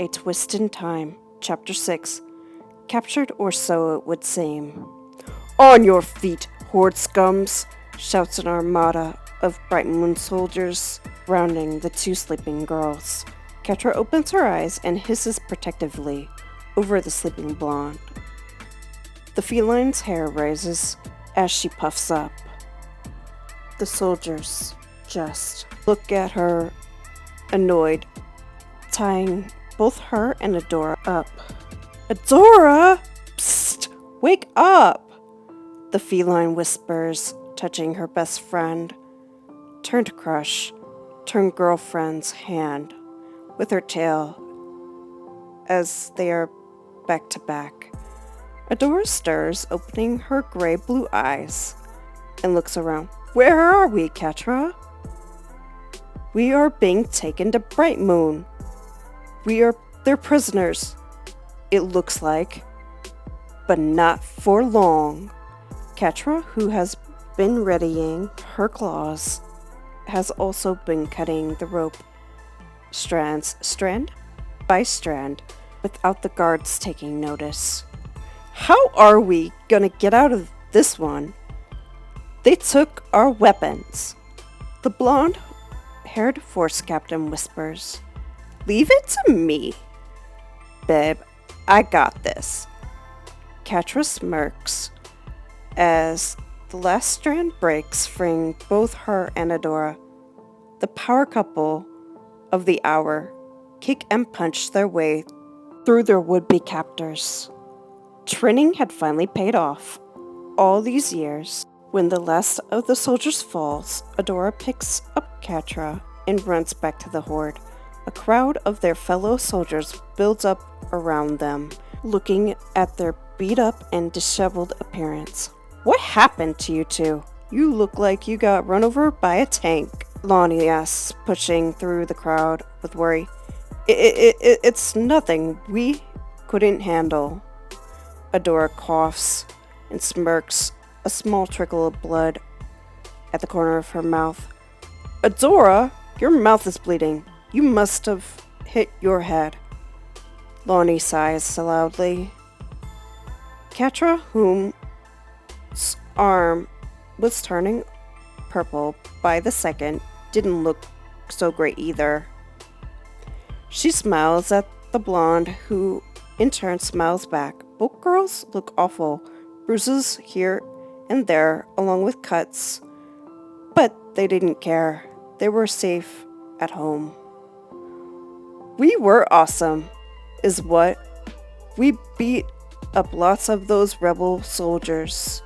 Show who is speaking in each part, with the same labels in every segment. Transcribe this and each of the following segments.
Speaker 1: A Twist in Time, Chapter 6. Captured, or so it would seem. On your feet, horde scums! Shouts an armada of Bright Moon soldiers rounding the two sleeping girls. Ketra opens her eyes and hisses protectively over the sleeping blonde. The feline's hair rises as she puffs up. The soldiers just look at her, annoyed, tying both her and Adora up. Adora! Psst! Wake up! The feline whispers, touching her best friend. Turn to crush, turn girlfriend's hand with her tail as they are back to back. Adora stirs, opening her gray-blue eyes, and looks around. Where are we, Ketra? We are being taken to Bright Moon. We are their prisoners, it looks like. But not for long. Ketra, who has been readying her claws, has also been cutting the rope strand by strand, without the guards taking notice. How are we gonna get out of this one? They took our weapons. The blonde-haired force captain whispers. Leave it to me. Babe, I got this. Ketra smirks as the last strand breaks, freeing both her and Adora. The power couple of the hour kick and punch their way through their would-be captors. Training had finally paid off. All these years, when the last of the soldiers falls, Adora picks up Ketra and runs back to the horde. A crowd of their fellow soldiers builds up around them, looking at their beat-up and disheveled appearance. What happened to you two? You look like you got run over by a tank, Lonnie asks, pushing through the crowd with worry. It's nothing we couldn't handle. Adora coughs and smirks, a small trickle of blood at the corner of her mouth. Adora, your mouth is bleeding. You must have hit your head. Lonnie sighs loudly. Ketra, whose arm was turning purple by the second, didn't look so great either. She smiles at the blonde, who in turn smiles back. Both girls look awful, bruises here and there, along with cuts. But they didn't care. They were safe at home. We were awesome, is what. We beat up lots of those rebel soldiers.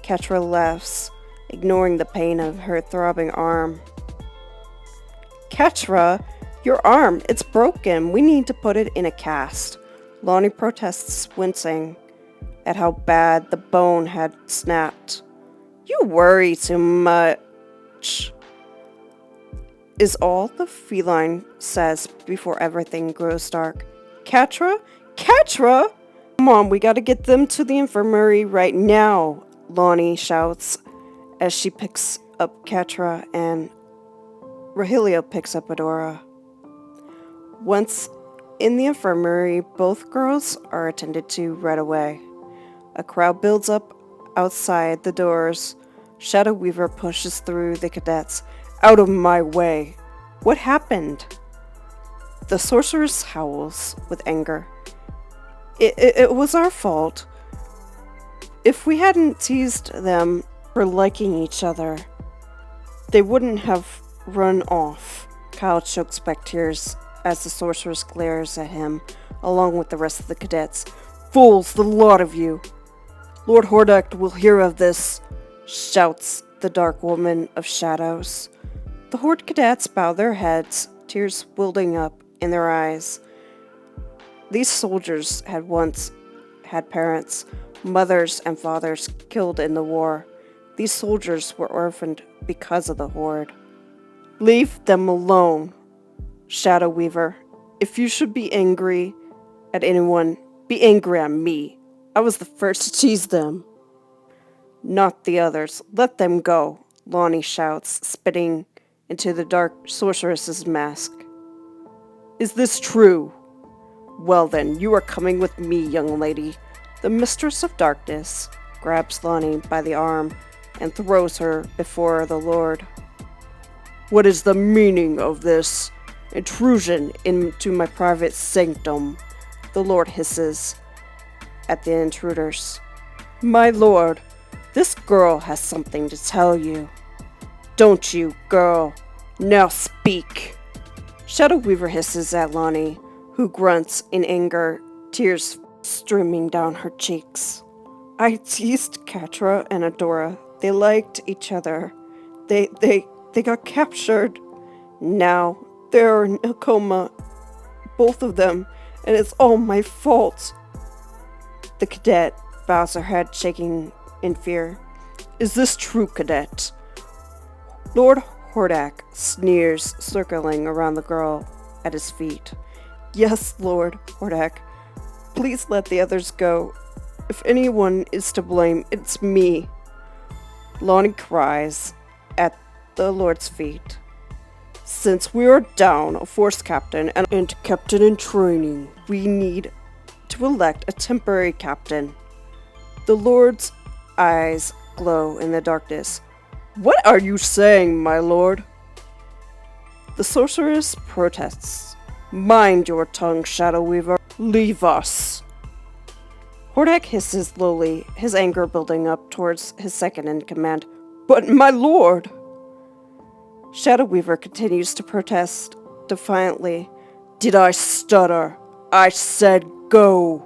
Speaker 1: Ketra laughs, ignoring the pain of her throbbing arm. Ketra, your arm, it's broken. We need to put it in a cast. Lonnie protests, wincing at how bad the bone had snapped. You worry too much, is all the feline says before everything grows dark. Ketra? Ketra! Come on, we gotta get them to the infirmary right now, Lonnie shouts as she picks up Ketra and Rogelio picks up Adora. Once in the infirmary, both girls are attended to right away. A crowd builds up outside the doors. Shadow Weaver pushes through the cadets. Out of my way. What happened? The sorceress howls with anger. It was our fault. If we hadn't teased them for liking each other, they wouldn't have run off. Kyle chokes back tears as the sorceress glares at him, along with the rest of the cadets. Fools, the lot of you! Lord Hordak will hear of this, shouts the Dark Woman of Shadows. The horde cadets bow their heads, tears welling up in their eyes. These soldiers had once had parents, mothers, and fathers killed in the war. These soldiers were orphaned because of the horde. Leave them alone, Shadow Weaver. If you should be angry at anyone, be angry at me. I was the first to tease them. Not the others. Let them go, Lonnie shouts, spitting into the dark sorceress's mask. Is this true? Well then, you are coming with me, young lady. The Mistress of Darkness grabs Lonnie by the arm and throws her before the Lord. What is the meaning of this intrusion into my private sanctum? The Lord hisses at the intruders. My lord, this girl has something to tell you. Don't you, girl? Now speak. Shadow Weaver hisses at Lonnie, who grunts in anger, tears streaming down her cheeks. I teased Catra and Adora. They liked each other. They got captured. Now they're in a coma, both of them, and it's all my fault. The cadet bows her head, shaking in fear. Is this true, cadet? Lord Hordak sneers, circling around the girl at his feet. Yes, Lord Hordak. Please let the others go. If anyone is to blame, it's me. Lonnie cries at the Lord's feet. Since we are down a force captain and captain in training, we need to elect a temporary captain. The Lord's eyes glow in the darkness. What are you saying, my lord? The sorceress protests. Mind your tongue, Shadow Weaver. Leave us. Hordak hisses lowly, his anger building up towards his second in command. But my lord! Shadow Weaver continues to protest defiantly. Did I stutter? I said go!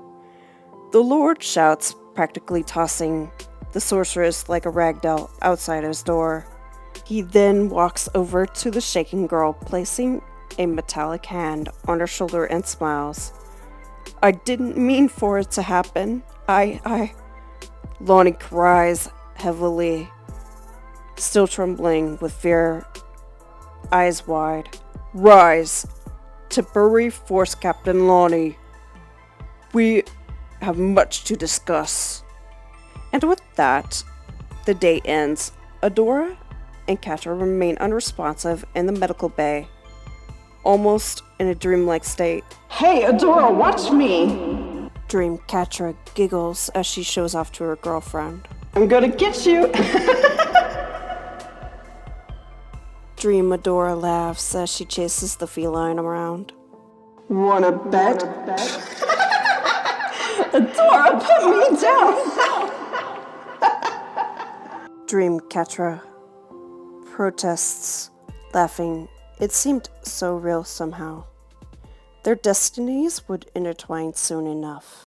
Speaker 1: The Lord shouts, practically tossing the sorceress like a ragdoll outside his door. He then walks over to the shaking girl, placing a metallic hand on her shoulder and smiles. I didn't mean for it to happen. Lonnie cries heavily, still trembling with fear, eyes wide. Rise, temporary force captain Lonnie. We have much to discuss. And with that, the day ends. Adora and Catra remain unresponsive in the medical bay, almost in a dreamlike state.
Speaker 2: Hey, Adora, watch me!
Speaker 1: Dream Catra giggles as she shows off to her girlfriend.
Speaker 2: I'm gonna get you!
Speaker 1: Dream Adora laughs as she chases the feline around.
Speaker 2: Wanna bet? Adora, put me down!
Speaker 1: Dream Catra protests, laughing. It seemed so real somehow. Their destinies would intertwine soon enough.